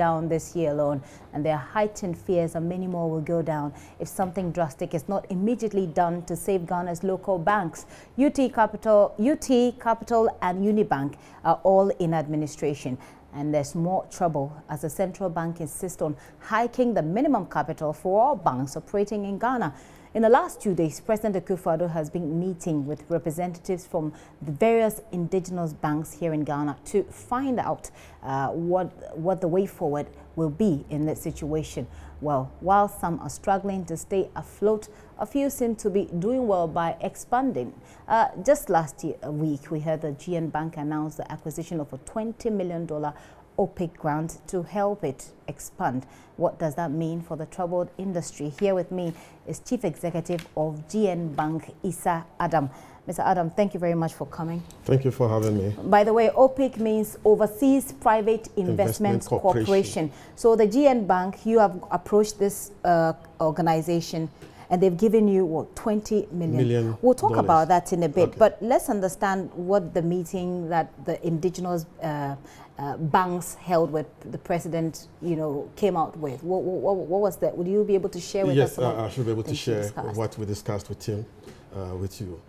down this year alone, and there are heightened fears that many more will go down if something drastic is not immediately done to save Ghana's local banks. UT Capital, and Unibank are all in administration. And there's more trouble as the central bank insists on hiking the minimum capital for all banks operating in Ghana. In the last 2 days, President Akufo-Addo has been meeting with representatives from the various indigenous banks here in Ghana to find out what the way forward will be in this situation. Well, while some are struggling to stay afloat, a few seem to be doing well by expanding. Just last week, we heard the GN Bank announce the acquisition of a $20 million OPIC grant to help it expand. What does that mean for the troubled industry? Here with me is Chief Executive of GN Bank, Issa Adam. Mr. Adam, thank you very much for coming. Thank you for having me. By the way, OPIC means Overseas Private Investment Corporation. So the GN Bank, you have approached this organization and they've given you, what, $20 million? We'll talk about that in a bit, okay. But let's understand what the meeting that the indigenous banks held with the president, came out with. What was that? Would you be able to share with us? Yes, I should be able to share what we discussed with him, with you.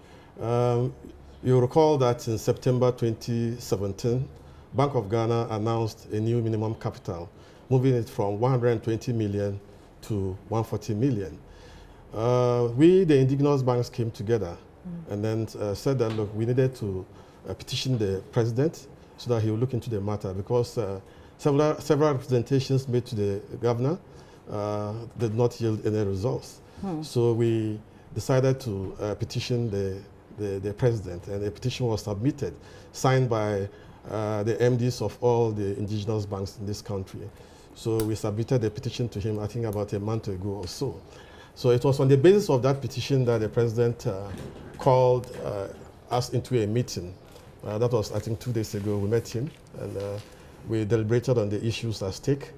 You recall that in September 2017, Bank of Ghana announced a new minimum capital, moving it from 120 million to 140 million. We, the indigenous banks, came together and then said that, look, we needed to petition the president so that he will look into the matter, because several representations made to the governor did not yield any results. So we decided to petition the president, and a petition was submitted, signed by the MDs of all the indigenous banks in this country. So we submitted a petition to him, I think about a month ago or so. So it was on the basis of that petition that the president called us into a meeting. That was, I think, 2 days ago. We met him and we deliberated on the issues at stake.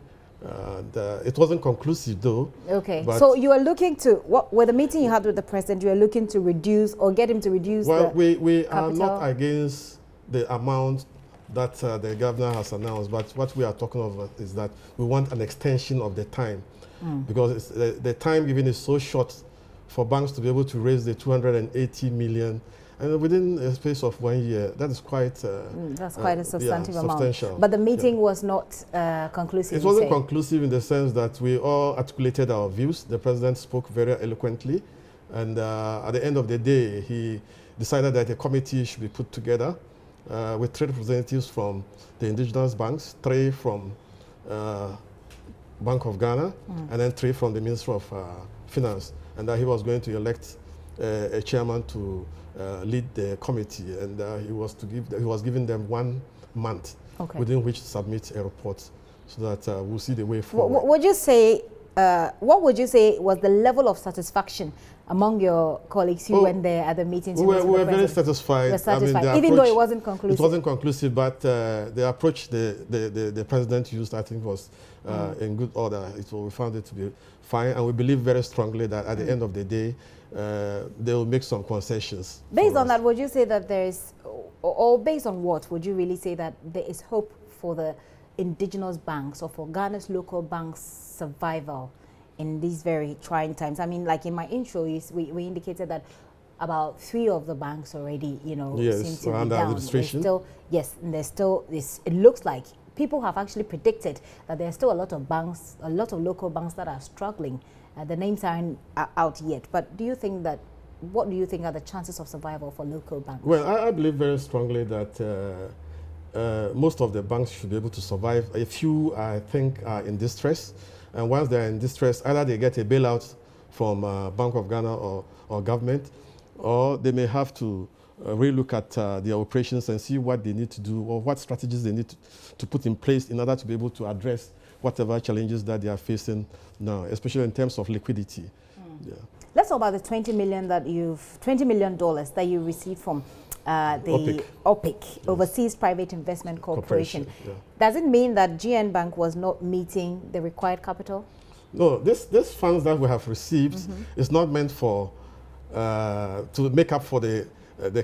It wasn't conclusive, though. Okay. So you are looking to, with the meeting you had with the president, you are looking to reduce or get him to reduce the we are not against the amount that the governor has announced, but what we are talking about is that we want an extension of the time. Because the time given is so short for banks to be able to raise the 280 million, and within a space of 1 year, that is quite that's quite a substantive amount. Substantial. But the meeting was not conclusive. It wasn't conclusive in the sense that we all articulated our views. The president spoke very eloquently, and at the end of the day, he decided that a committee should be put together with 3 representatives from the indigenous banks, 3 from Bank of Ghana, and then 3 from the Ministry of Finance, and that he was going to elect a chairman to lead the committee, and he was giving them 1 month within which to submit a report, so that we'll see the way forward. What would you say was the level of satisfaction among your colleagues who went there at the meetings? We were very satisfied. Even though it wasn't conclusive. It wasn't conclusive, but the approach the president used, I think, was in good order. We found it to be fine, and we believe very strongly that at the end of the day, they will make some concessions. Based on that, would you say that there is, or based on what, would you really say that there is hope for the indigenous banks or for Ghana's local banks' survival in these very trying times? I mean, like in my intro, we indicated that about 3 of the banks already, seem to be down. There's still this. It looks like people have actually predicted that there's still a lot of banks, a lot of local banks that are struggling. The names aren't out yet, but what do you think are the chances of survival for local banks? Well, I believe very strongly that most of the banks should be able to survive. A few, I think, are in distress, and once they're in distress, either they get a bailout from Bank of Ghana or government, or they may have to relook at their operations and see what they need to do or what strategies they need to put in place in order to be able to address whatever challenges that they are facing now, especially in terms of liquidity. Let's talk about the $20 million that you received from the OPIC, Overseas Private Investment Corporation. Does it mean that GN Bank was not meeting the required capital? No, this funds that we have received is not meant for to make up for the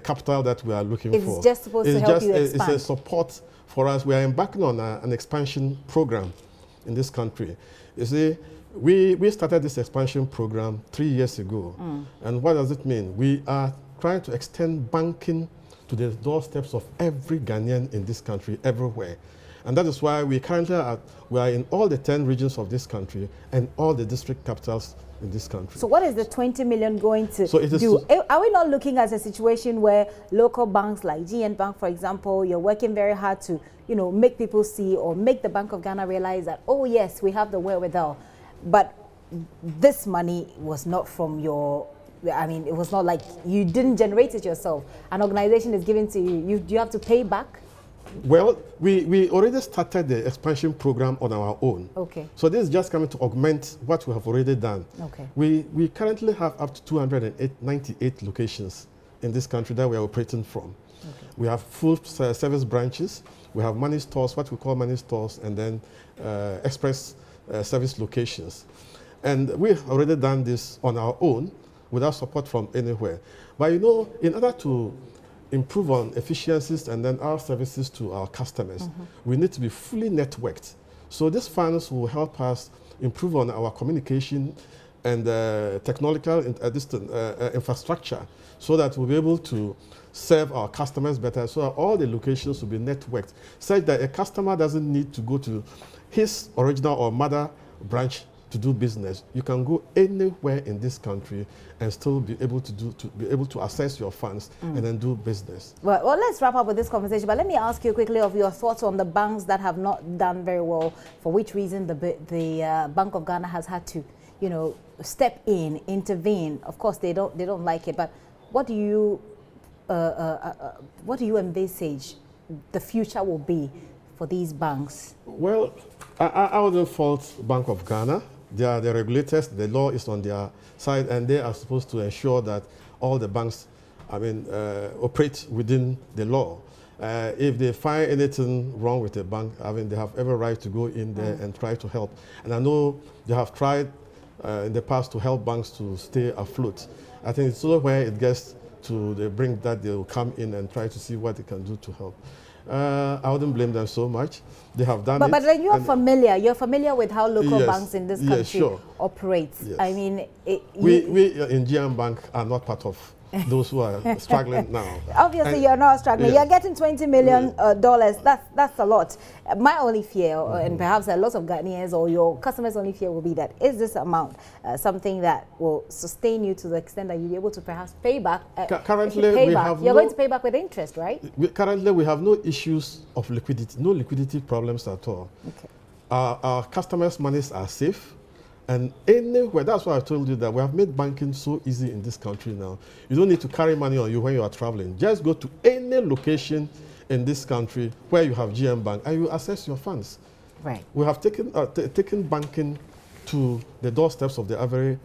capital that we are looking for. It's just supposed to help you expand. It's a support for us. We are embarking on an expansion program. in this country. You see, we started this expansion program 3 years ago. And what does it mean? We are trying to extend banking to the doorsteps of every Ghanaian in this country, everywhere. And that is why we currently are in all the 10 regions of this country and all the district capitals in this country. So what is the 20 million going to do? Are we not looking at a situation where local banks like GN Bank, for example, you're working very hard to, you know, make people see or make the Bank of Ghana realize that, oh yes, we have the wherewithal, but this money was not from your, I mean, it was not like you didn't generate it yourself. An organization is given to you. You have to pay back? Well, we already started the expansion program on our own. Okay. So this is just coming to augment what we have already done. Okay. We currently have up to 298 locations in this country that we are operating from. Okay. We have full service branches. We have money stores, what we call money stores, and then express service locations. And we've already done this on our own without support from anywhere. But you know, in order to improve on efficiencies and then our services to our customers, we need to be fully networked. So these funds will help us improve on our communication and technological infrastructure so that we'll be able to serve our customers better, so that all the locations will be networked, such that a customer doesn't need to go to his original or mother branch to do business. You can go anywhere in this country and still be able to access your funds and then do business. Well, let's wrap up with this conversation, but let me ask you quickly of your thoughts on the banks that have not done very well, for which reason the Bank of Ghana has had to, you know, step in, intervene. Of course, they don't like it, but what do you envisage the future will be for these banks? Well, I wouldn't fault Bank of Ghana. They are the regulators. The law is on their side, and they are supposed to ensure that all the banks, operate within the law. If they find anything wrong with the bank, they have every right to go in there and try to help. And I know they have tried in the past to help banks to stay afloat. I think it's also where it gets to the brink that they will come in and try to see what they can do to help. I wouldn't blame them so much. They have done it. But then you're familiar with how local banks in this country operate. Yes. I mean, we in GM Bank are not part of those who are struggling now. Obviously, you're not struggling. You're getting $20 million. That's a lot. My only fear, and perhaps a lot of Ghanaians or your customers' only fear will be that, is this amount something that will sustain you to the extent that you'll be able to perhaps pay back? Currently, you're going to pay back with interest, right? Currently, we have no issues of liquidity, no liquidity problems at all. Okay. Our customers' monies are safe. And anywhere, that's why I told you that we have made banking so easy in this country now. You don't need to carry money on you when you are traveling. Just go to any location in this country where you have GM Bank and you access your funds. Right. We have taken banking to the doorsteps of the average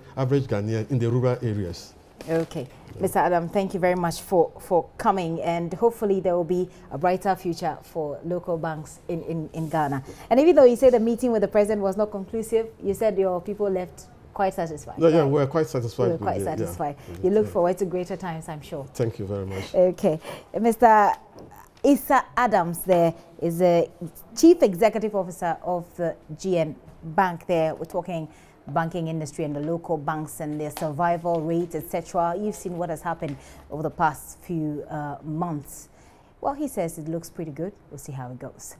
Ghanaian in the rural areas. Okay. Mr. Adam, thank you very much for coming, and hopefully there will be a brighter future for local banks in Ghana. And even though you said the meeting with the president was not conclusive, you said your people left quite satisfied. No, yeah, we're quite satisfied. We're quite satisfied. Yeah. You look forward to greater times, I'm sure. Thank you very much. Okay. Mr. Issa Adams there is the Chief Executive Officer of the GN Bank there. We're talking banking industry and the local banks and their survival rate, etc. You've seen what has happened over the past few months. Well, he says it looks pretty good. We'll see how it goes.